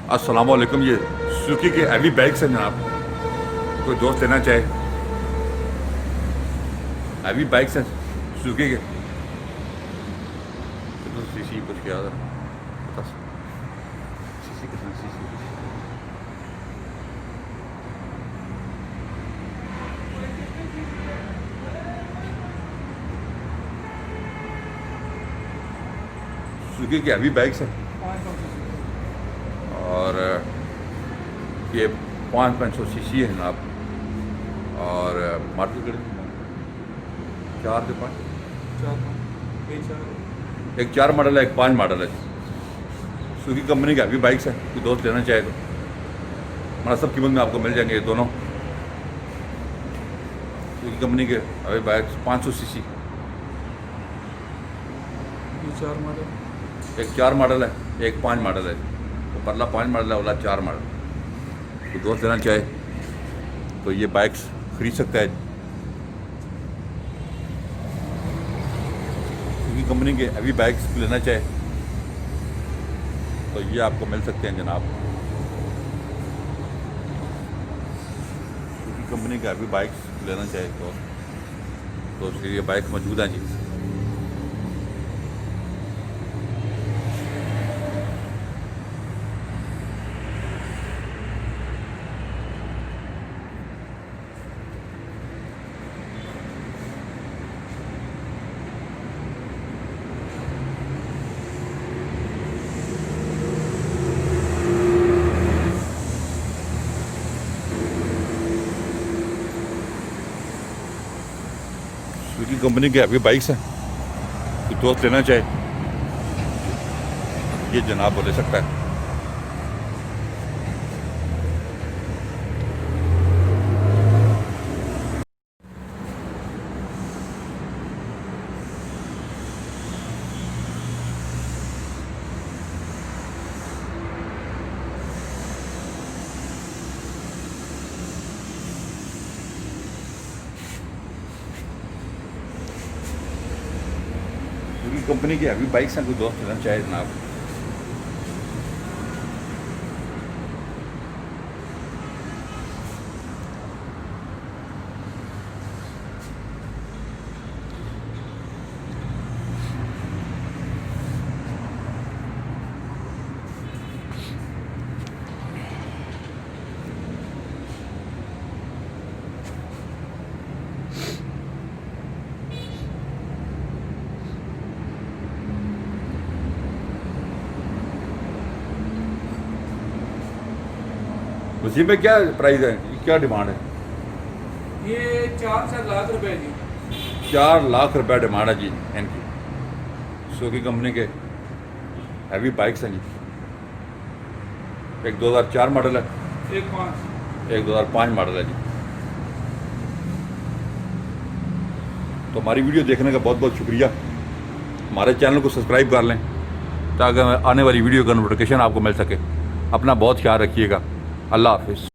अस्सलाम वालेकुम। ये सुजुकी के हैवी बाइक्स हैं जनाब, कोई दोस्त लेना चाहे। हैवी बाइक्स हैं सुजुकी के, कितना सीसी कुछ क्या पता सीसी कितना सीसी। सुजुकी के हैवी बाइक्स हैं और ये 500 सीसी है जनाब। और मार्केट 4 से 5 एक 4 मॉडल है, एक 5 मॉडल है। सुजुकी कंपनी की हैवी बाइक्स है, कोई दोस्त लेना चाहे तो हमारा सब कीमत में आपको मिल जाएंगे ये दोनों। सुजुकी कंपनी के हैवी बाइक्स 500 सीसी। 4 मॉडल, एक 4 मॉडल है, एक 5 मॉडल है। वो परला 5 मॉडल है, वाला 4 मॉडल। तो दोस्त लेना चाहे तो ये बाइक्स खरीद सकता है। सुजुकी कंपनी के हैवी बाइक्स लेना चाहे तो ये आपको मिल सकते हैं जनाब। सुजुकी कंपनी के हैवी बाइक्स लेना चाहे तो उसके लिए बाइक मौजूद हैं जी। सुजुकी कंपनी के हैवी बाइक्स हैं, तो दोस्त लेना चाहे ये जनाब वो ले सकता है। सुजुकी कंपनी की हैवी बाइक्स हैं, कोई दोस्त लेना चाहे जनाब। उसी में क्या प्राइस है, क्या डिमांड है? ये 4 से लाख रुपए जी। 4 लाख रुपए डिमांड है जी इनकी। सुजुकी कंपनी के हैवी बाइक्स हैं जी। एक 2004 मॉडल है, एक 5 एक 2005 मॉडल है जी। तो हमारी वीडियो देखने का बहुत बहुत शुक्रिया। हमारे चैनल को सब्सक्राइब कर लें ताकि आने वाली वीडियो का नोटिफिकेशन आपको मिल सके। अपना बहुत ख्याल रखिएगा। अल्लाह हाफिज़।